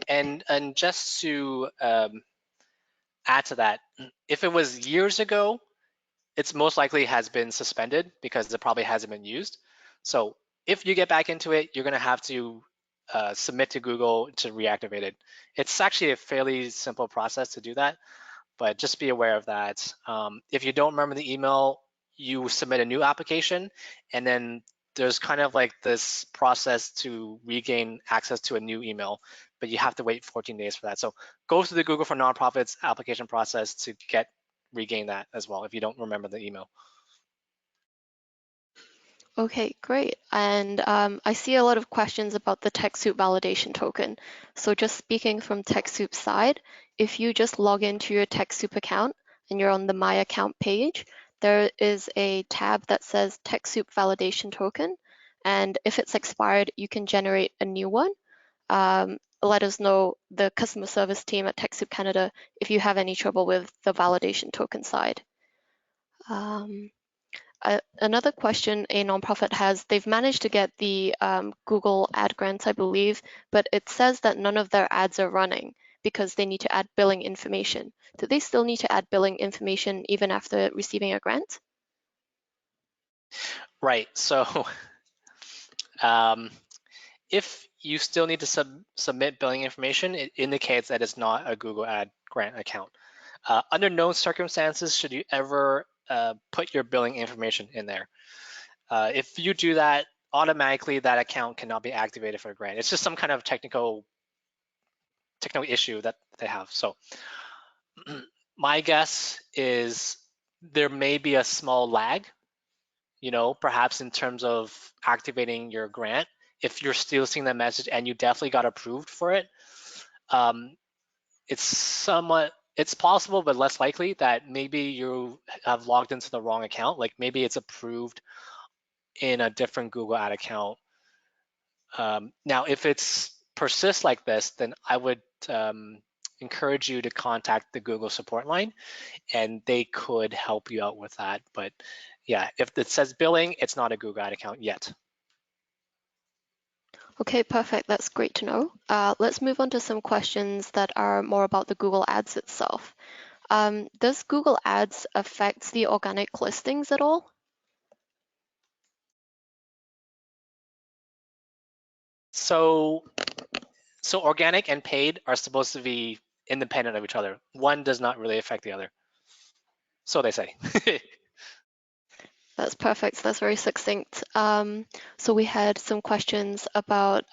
And just to add to that, if it was years ago, it's most likely has been suspended because it probably hasn't been used. So if you get back into it, you're going to have to submit to Google to reactivate it. It's actually a fairly simple process to do that, but just be aware of that. If you don't remember the email, you submit a new application, and then there's kind of like this process to regain access to a new email, but you have to wait 14 days for that. So go through the Google for Nonprofits application process to regain that as well if you don't remember the email. Okay, great. And I see a lot of questions about the Techsoup validation token. So just speaking from Techsoup's side, if you just log into your Techsoup account and you're on the My Account page, there is a tab that says Techsoup validation token. And if it's expired, you can generate a new one. Let us know, the customer service team at Techsoup Canada, if you have any trouble with the validation token side. Another question a nonprofit has, they've managed to get the Google ad grants, I believe, but it says that none of their ads are running because they need to add billing information. Do they still need to add billing information even after receiving a grant? Right. So if you still need to submit billing information, it indicates that it's not a Google Ad grant account. Under no circumstances should you ever put your billing information in there. If you do that, automatically that account cannot be activated for a grant. It's just some kind of technical issue that they have. So my guess is there may be a small lag, perhaps in terms of activating your grant. If you're still seeing that message and you definitely got approved for it, it's possible, but less likely that maybe you have logged into the wrong account. Like maybe it's approved in a different Google Ad account. Now, if it persists like this, then I would encourage you to contact the Google support line, and they could help you out with that. But yeah, if it says billing, it's not a Google Ad account yet. Okay, perfect. That's great to know. Let's move on to some questions that are more about the Google Ads itself. Does Google Ads affect the organic listings at all? So organic and paid are supposed to be independent of each other. One does not really affect the other. So they say. That's perfect. That's very succinct. So we had some questions about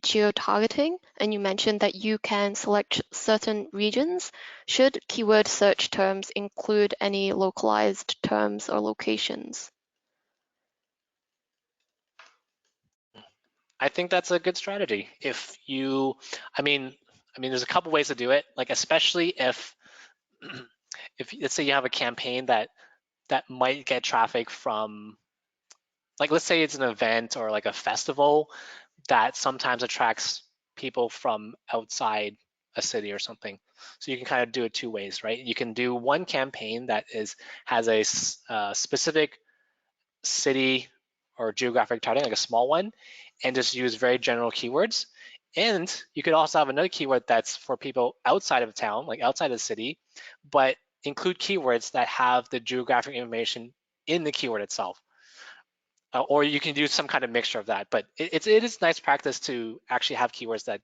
geotargeting, and you mentioned that you can select certain regions. Should keyword search terms include any localized terms or locations? I think that's a good strategy. If you, I mean, there's a couple ways to do it. Like especially if let's say you have a campaign that might get traffic from, like let's say it's an event or like a festival that sometimes attracts people from outside a city or something. So you can kind of do it two ways, right? You can do one campaign that has a specific city or geographic targeting, like a small one, and just use very general keywords. And you could also have another keyword that's for people outside of town, like outside of the city, but include keywords that have the geographic information in the keyword itself. Or you can do some kind of mixture of that. But it is nice practice to actually have keywords that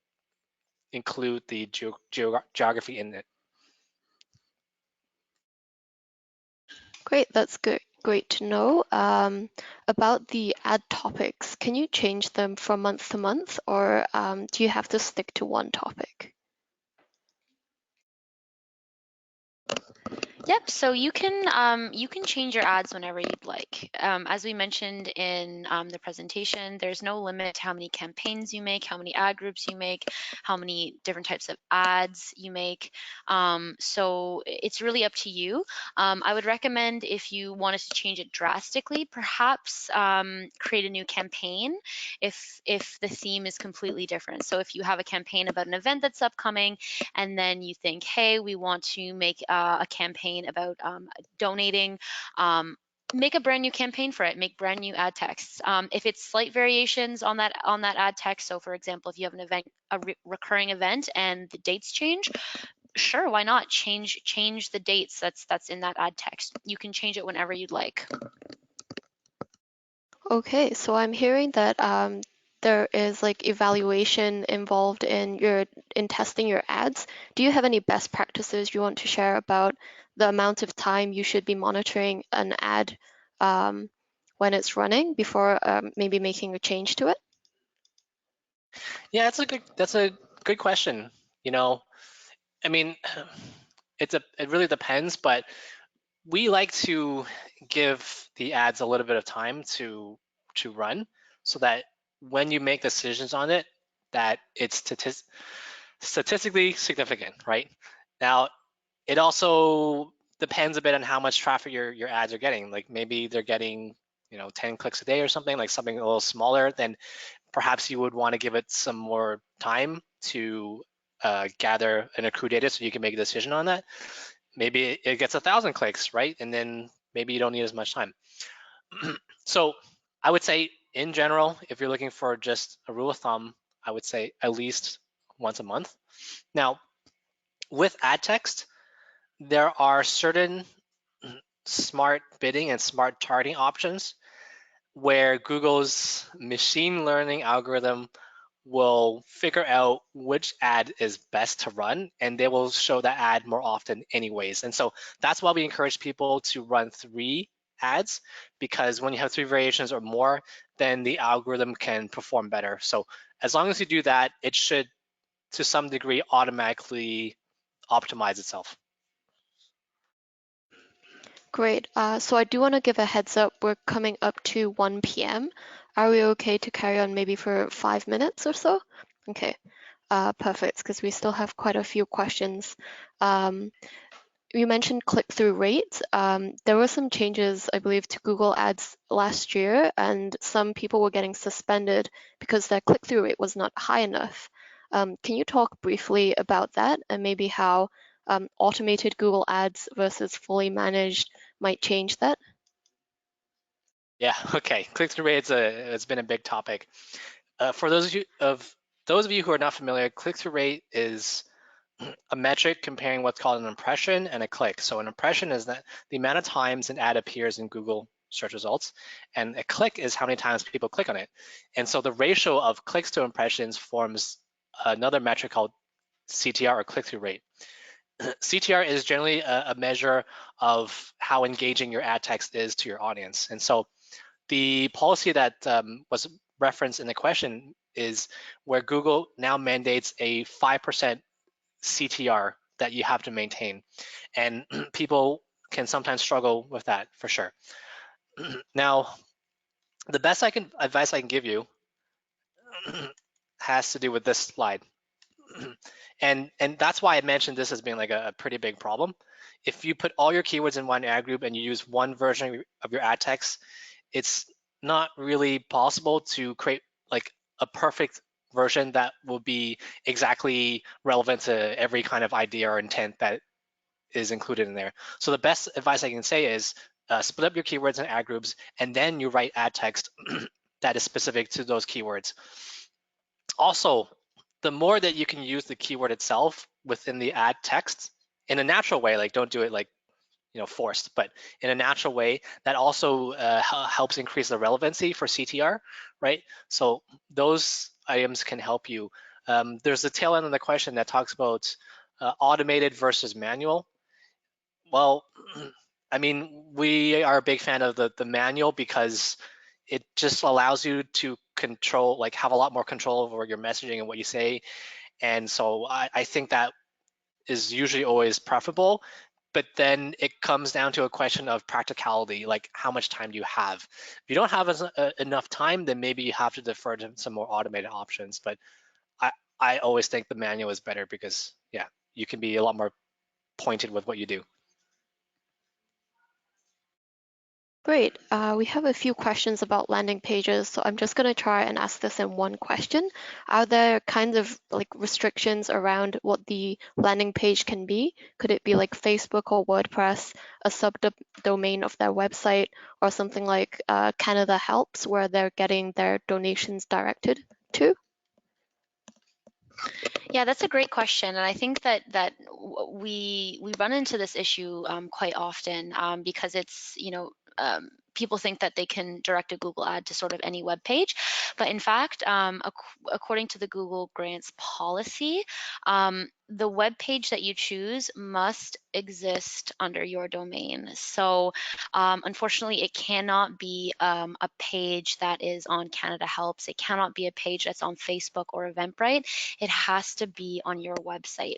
include the geography in it. Great, that's good. Great to know. About the ad topics, can you change them from month to month, or do you have to stick to one topic? Yep, so you can change your ads whenever you'd like. As we mentioned in the presentation, there's no limit to how many campaigns you make, how many ad groups you make, how many different types of ads you make. So it's really up to you. I would recommend if you wanted to change it drastically, perhaps create a new campaign if the theme is completely different. So if you have a campaign about an event that's upcoming, and then you think, hey, we want to make a campaign about donating, make a brand new campaign for it, make brand new ad texts. If it's slight variations on that ad text, so for example, if you have an event, a recurring event, and the dates change, sure, why not change the dates that's in that ad text. You can change it whenever you'd like. Okay, so I'm hearing that there is like evaluation involved in testing your ads. Do you have any best practices you want to share about the amount of time you should be monitoring an ad when it's running before maybe making a change to it? Yeah, that's a good question. I mean, it really depends, but we like to give the ads a little bit of time to run so that when you make decisions on it, that it's statistically significant, right? Now, it also depends a bit on how much traffic your ads are getting. Like maybe they're getting 10 clicks a day or something, like something a little smaller, then perhaps you would want to give it some more time to gather and accrue data so you can make a decision on that. Maybe it gets 1,000 clicks, right? And then maybe you don't need as much time. So I would say in general, if you're looking for just a rule of thumb, I would say at least once a month. Now, with ad text, there are certain smart bidding and smart targeting options where Google's machine learning algorithm will figure out which ad is best to run, and they will show that ad more often anyways. And so that's why we encourage people to run 3 ads, because when you have 3 variations or more, then the algorithm can perform better. So as long as you do that, it should to some degree automatically optimize itself. Great. So I do want to give a heads up. We're coming up to 1 p.m. Are we okay to carry on maybe for 5 minutes or so? Okay, perfect, because we still have quite a few questions. You mentioned click-through rate. There were some changes, I believe, to Google Ads last year, and some people were getting suspended because their click-through rate was not high enough. Can you talk briefly about that and maybe how automated Google Ads versus fully managed might change that? Yeah, okay. Click-through rate it's been a big topic. For those of you who are not familiar, click-through rate is a metric comparing what's called an impression and a click. So an impression is that the amount of times an ad appears in Google search results, and a click is how many times people click on it. And so the ratio of clicks to impressions forms another metric called CTR, or click-through rate. CTR is generally a measure of how engaging your ad text is to your audience. And so the policy that was referenced in the question is where Google now mandates a 5% CTR that you have to maintain. And people can sometimes struggle with that for sure. Now, the best advice I can give you has to do with this slide. And that's why I mentioned this as being like a pretty big problem. If you put all your keywords in one ad group and you use one version of your ad text, it's not really possible to create like a perfect version that will be exactly relevant to every kind of idea or intent that is included in there. So the best advice I can say is split up your keywords in ad groups, and then you write ad text that is specific to those keywords. Also, the more that you can use the keyword itself within the ad text in a natural way, like don't do it like forced, but in a natural way, that also helps increase the relevancy for CTR, right? So those items can help you. There's a tail end of the question that talks about automated versus manual. Well, I mean, we are a big fan of the manual because it just allows you to control, like have a lot more control over your messaging and what you say. And so I think that is usually always preferable. But then it comes down to a question of practicality, like how much time do you have? If you don't have enough time, then maybe you have to defer to some more automated options. But I always think the manual is better because, yeah, you can be a lot more pointed with what you do. Great. We have a few questions about landing pages, so I'm just going to try and ask this in one question. Are there kind of like restrictions around what the landing page can be? Could it be like Facebook or WordPress, a subdomain of their website, or something like Canada Helps, where they're getting their donations directed to? Yeah, that's a great question, and I think that we run into this issue quite often because it's people think that they can direct a Google ad to sort of any web page, but in fact, according to the Google Grants policy, the web page that you choose must exist under your domain. So unfortunately, it cannot be a page that is on Canada Helps. It cannot be a page that's on Facebook or Eventbrite. It has to be on your website.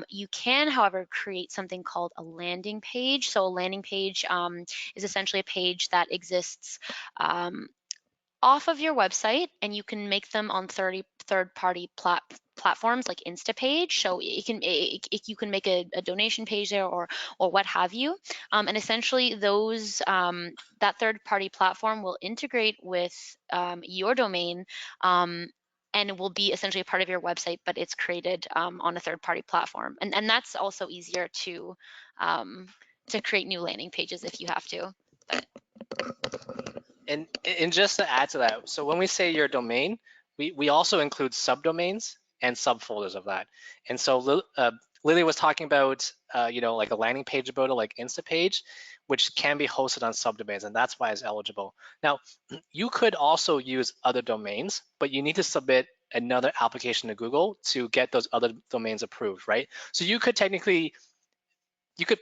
You can, however, create something called a landing page. So a landing page is essentially a page that exists off of your website, and you can make them on third-party platforms like Instapage. So you can make a donation page there or what have you. And essentially those that third-party platform will integrate with your domain and it will be essentially a part of your website, but it's created on a third-party platform. And that's also easier to create new landing pages if you have to. But And just to add to that, so when we say your domain, we also include subdomains and subfolders of that. And so Lily was talking about, like a landing page about it, like Instapage, which can be hosted on subdomains, and that's why it's eligible. Now, you could also use other domains, but you need to submit another application to Google to get those other domains approved, right? So you could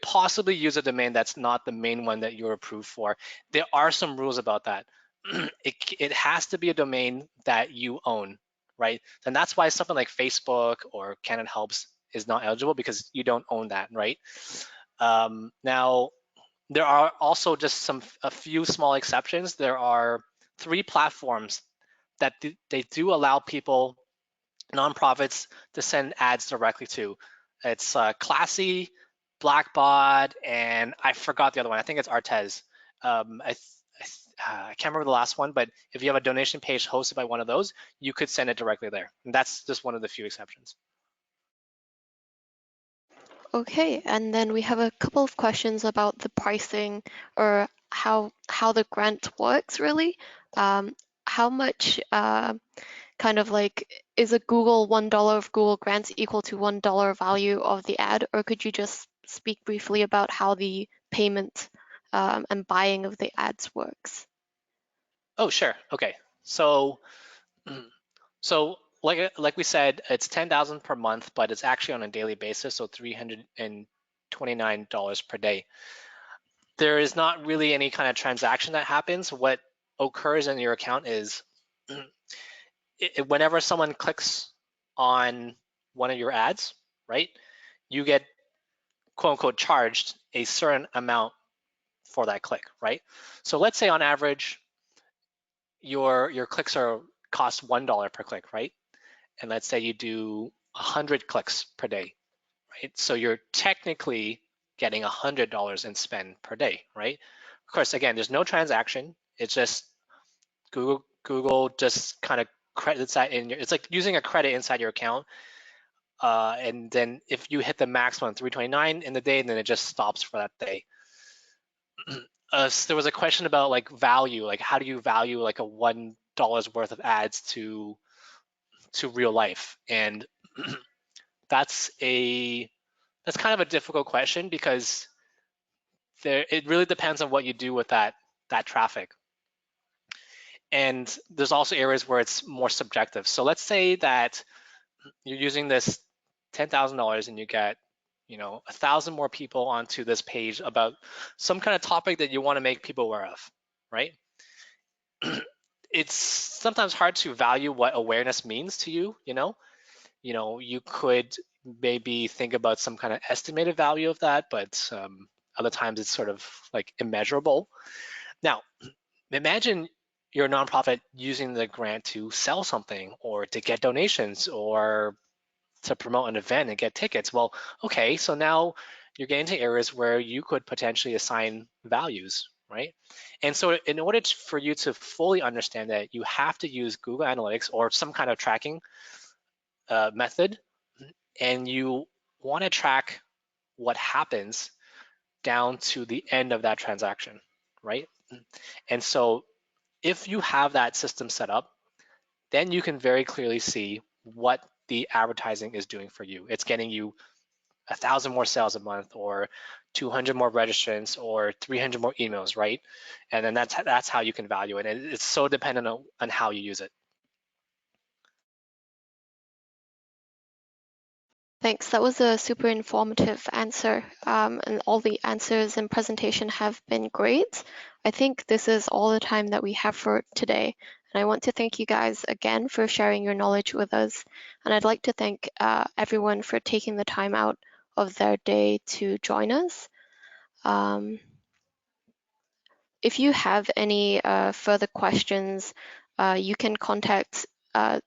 possibly use a domain that's not the main one that you're approved for. There are some rules about that. It has to be a domain that you own, right? And that's why something like Facebook or Canon Helps is not eligible, because you don't own that, right? Now, there are also just a few small exceptions. There are 3 platforms that they do allow people, nonprofits, to send ads directly to. It's Classy, Blackbot, and I forgot the other one. I think it's Artez. I can't remember the last one, but if you have a donation page hosted by one of those, you could send it directly there. And that's just one of the few exceptions. Okay, and then we have a couple of questions about the pricing, or how the grant works really. How much kind of like, is a Google $1 of Google grants equal to $1 value of the ad, or could you just speak briefly about how the payment and buying of the ads works? Oh, sure. Okay. So like we said, it's 10,000 per month, but it's actually on a daily basis, so $329 per day. There is not really any kind of transaction that happens. What occurs in your account is whenever someone clicks on one of your ads, right, you get quote unquote charged a certain amount for that click, right? So let's say on average, your clicks cost $1 per click, right? And let's say you do 100 clicks per day, right? So you're technically getting $100 in spend per day, right? Of course, again, there's no transaction. It's just Google just kind of credits that in it's like using a credit inside your account. And then if you hit the maximum 329 in the day, then it just stops for that day. So there was a question about like value, like how do you value like a $1 worth of ads to real life? And that's kind of a difficult question, because it really depends on what you do with that traffic. And there's also areas where it's more subjective. So let's say that you're using this $10,000 and you get 1,000 more people onto this page about some kind of topic that you want to make people aware of, right? It's sometimes hard to value what awareness means to you. You could maybe think about some kind of estimated value of that, but other times it's sort of like immeasurable. Now, imagine you're a nonprofit using the grant to sell something, or to get donations, or to promote an event and get tickets. Well, okay, so now you're getting to areas where you could potentially assign values, right? And so in order for you to fully understand that, you have to use Google Analytics or some kind of tracking method, and you want to track what happens down to the end of that transaction, right? And so if you have that system set up, then you can very clearly see what the advertising is doing for you. It's getting you 1,000 more sales a month, or 200 more registrants, or 300 more emails, right? And then that's how you can value it. And it's so dependent on how you use it. Thanks. That was a super informative answer, and all the answers and presentation have been great. I think this is all the time that we have for today. And I want to thank you guys again for sharing your knowledge with us. And I'd like to thank everyone for taking the time out of their day to join us. If you have any further questions, you can contact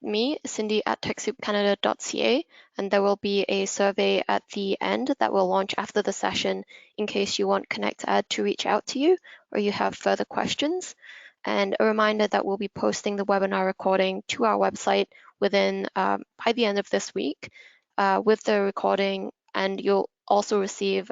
me, Cindy, at techsoupcanada.ca, and there will be a survey at the end that will launch after the session in case you want ConnectAd to reach out to you or you have further questions. And a reminder that we'll be posting the webinar recording to our website within by the end of this week with the recording, and you'll also receive